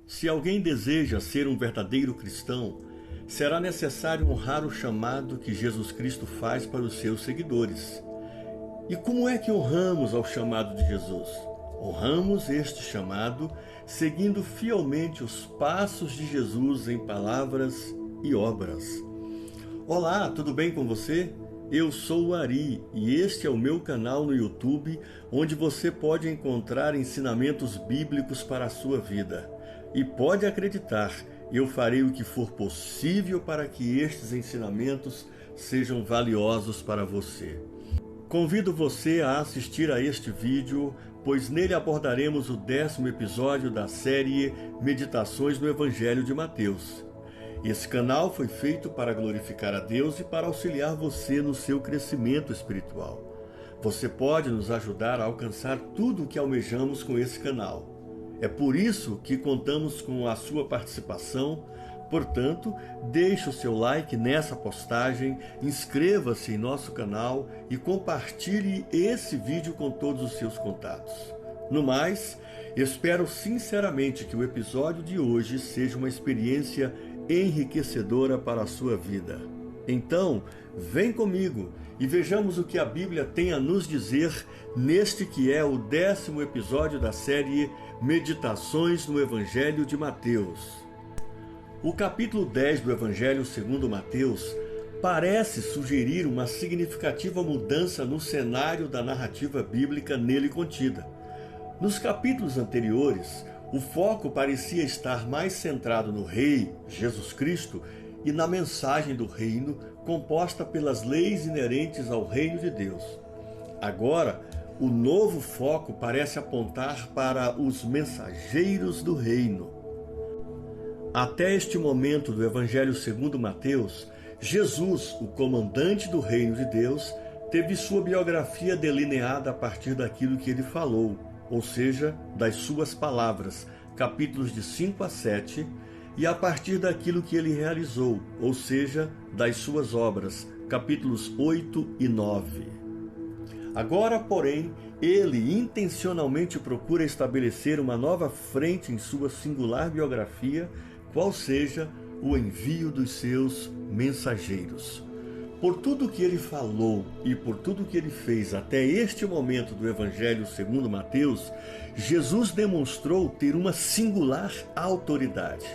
Se alguém deseja ser um verdadeiro cristão, será necessário honrar o chamado que Jesus Cristo faz para os seus seguidores. E como é que honramos ao chamado de Jesus? Honramos este chamado seguindo fielmente os passos de Jesus em palavras e obras. Olá, tudo bem com você? Eu sou o Ari e este é o meu canal no YouTube, onde você pode encontrar ensinamentos bíblicos para a sua vida. E pode acreditar, eu farei o que for possível para que estes ensinamentos sejam valiosos para você. Convido você a assistir a este vídeo, pois nele abordaremos o 10º episódio da série Meditações no Evangelho de Mateus. Esse canal foi feito para glorificar a Deus e para auxiliar você no seu crescimento espiritual. Você pode nos ajudar a alcançar tudo o que almejamos com esse canal. É por isso que contamos com a sua participação. Portanto, deixe o seu like nessa postagem, inscreva-se em nosso canal e compartilhe esse vídeo com todos os seus contatos. No mais, espero sinceramente que o episódio de hoje seja uma experiência enriquecedora para a sua vida. Então, vem comigo e vejamos o que a Bíblia tem a nos dizer neste que é o 10º episódio da série Meditações no Evangelho de Mateus. O capítulo 10 do Evangelho segundo Mateus parece sugerir uma significativa mudança no cenário da narrativa bíblica nele contida. Nos capítulos anteriores, o foco parecia estar mais centrado no Rei, Jesus Cristo, e na mensagem do reino composta pelas leis inerentes ao reino de Deus. Agora, o novo foco parece apontar para os mensageiros do reino. Até este momento do Evangelho segundo Mateus, Jesus, o comandante do reino de Deus, teve sua biografia delineada a partir daquilo que ele falou, ou seja, das suas palavras, capítulos de 5 a 7, e a partir daquilo que ele realizou, ou seja, das suas obras, capítulos 8 e 9. Agora, porém, ele intencionalmente procura estabelecer uma nova frente em sua singular biografia, qual seja o envio dos seus mensageiros. Por tudo o que ele falou e por tudo o que ele fez até este momento do Evangelho segundo Mateus, Jesus demonstrou ter uma singular autoridade.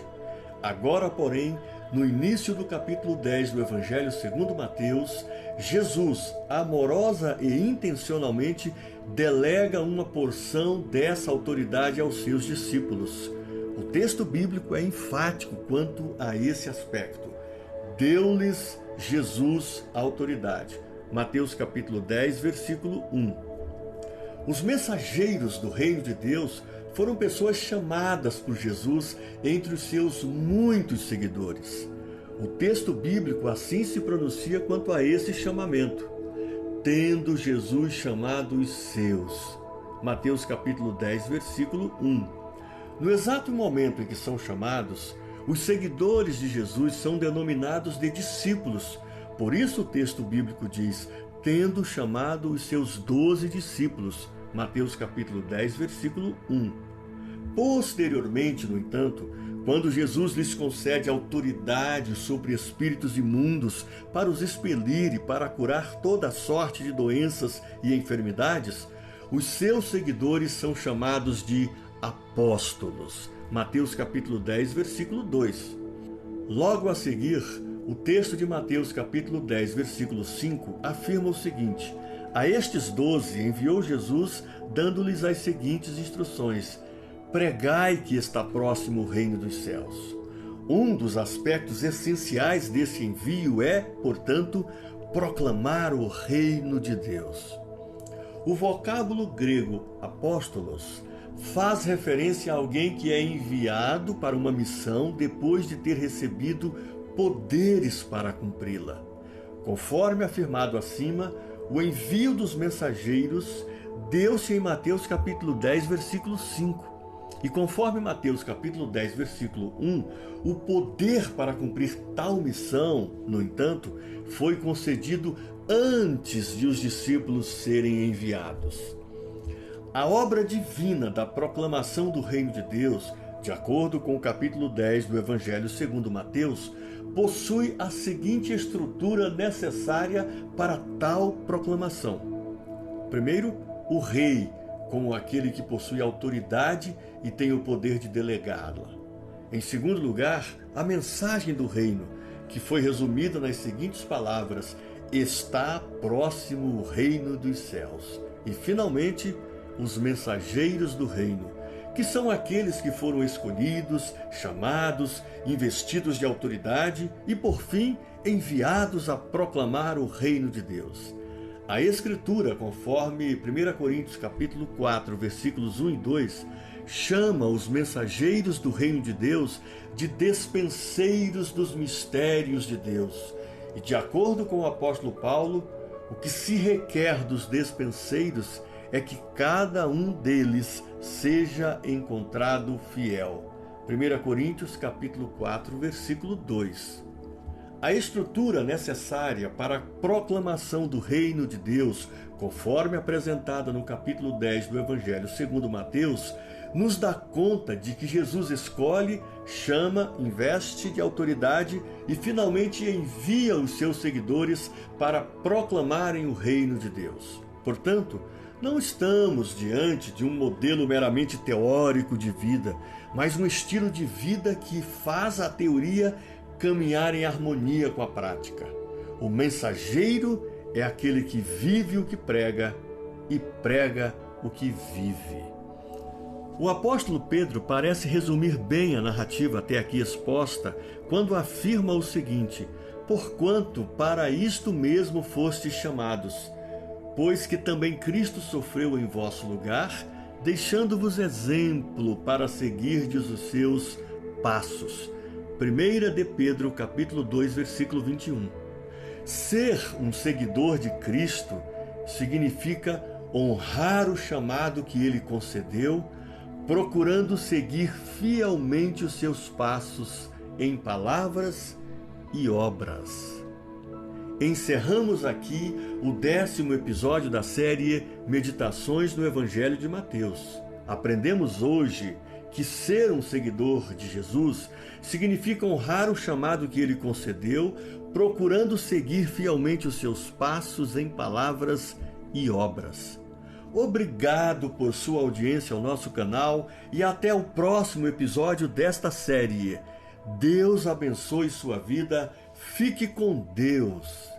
Agora, porém, no início do capítulo 10 do Evangelho segundo Mateus, Jesus, amorosa e intencionalmente, delega uma porção dessa autoridade aos seus discípulos. O texto bíblico é enfático quanto a esse aspecto. Deu-lhes Jesus a autoridade. Mateus capítulo 10, versículo 1. Os mensageiros do reino de Deus foram pessoas chamadas por Jesus entre os seus muitos seguidores. O texto bíblico assim se pronuncia quanto a esse chamamento. Tendo Jesus chamado os seus. Mateus capítulo 10, versículo 1. No exato momento em que são chamados, os seguidores de Jesus são denominados de discípulos. Por isso o texto bíblico diz, tendo chamado os seus 12 discípulos. Mateus capítulo 10, versículo 1. Posteriormente, no entanto, quando Jesus lhes concede autoridade sobre espíritos imundos para os expelir e para curar toda sorte de doenças e enfermidades, os seus seguidores são chamados de apóstolos. Mateus capítulo 10, versículo 2. Logo a seguir, o texto de Mateus capítulo 10, versículo 5 afirma o seguinte: a estes 12 enviou Jesus, dando-lhes as seguintes instruções: pregai que está próximo o reino dos céus. Um dos aspectos essenciais desse envio é, portanto, proclamar o reino de Deus. O vocábulo grego apóstolos faz referência a alguém que é enviado para uma missão depois de ter recebido poderes para cumpri-la. Conforme afirmado acima, o envio dos mensageiros deu-se em Mateus capítulo 10, versículo 5. E conforme Mateus capítulo 10, versículo 1, o poder para cumprir tal missão, no entanto, foi concedido antes de os discípulos serem enviados. A obra divina da proclamação do reino de Deus de acordo com o capítulo 10 do Evangelho segundo Mateus, possui a seguinte estrutura necessária para tal proclamação. Primeiro, o rei, como aquele que possui autoridade e tem o poder de delegá-la. Em segundo lugar, a mensagem do reino, que foi resumida nas seguintes palavras: está próximo o reino dos céus. E, finalmente, os mensageiros do reino, que são aqueles que foram escolhidos, chamados, investidos de autoridade e, por fim, enviados a proclamar o reino de Deus. A Escritura, conforme 1 Coríntios capítulo 4, versículos 1 e 2, chama os mensageiros do reino de Deus de despenseiros dos mistérios de Deus. E, de acordo com o apóstolo Paulo, o que se requer dos despenseiros é que cada um deles seja encontrado fiel. 1 Coríntios capítulo 4, versículo 2. A estrutura necessária para a proclamação do reino de Deus, conforme apresentada no capítulo 10 do Evangelho segundo Mateus, nos dá conta de que Jesus escolhe, chama, investe de autoridade e finalmente envia os seus seguidores para proclamarem o reino de Deus. Portanto, não estamos diante de um modelo meramente teórico de vida, mas um estilo de vida que faz a teoria caminhar em harmonia com a prática. O mensageiro é aquele que vive o que prega e prega o que vive. O apóstolo Pedro parece resumir bem a narrativa até aqui exposta quando afirma o seguinte: porquanto para isto mesmo fostes chamados, pois que também Cristo sofreu em vosso lugar, deixando-vos exemplo para seguirdes os seus passos. 1 de Pedro, capítulo 2, versículo 21. Ser um seguidor de Cristo significa honrar o chamado que ele concedeu, procurando seguir fielmente os seus passos em palavras e obras. Encerramos aqui o 10º episódio da série Meditações no Evangelho de Mateus. Aprendemos hoje que ser um seguidor de Jesus significa honrar o chamado que ele concedeu, procurando seguir fielmente os seus passos em palavras e obras. Obrigado por sua audiência ao nosso canal e até o próximo episódio desta série. Deus abençoe sua vida. Fique com Deus.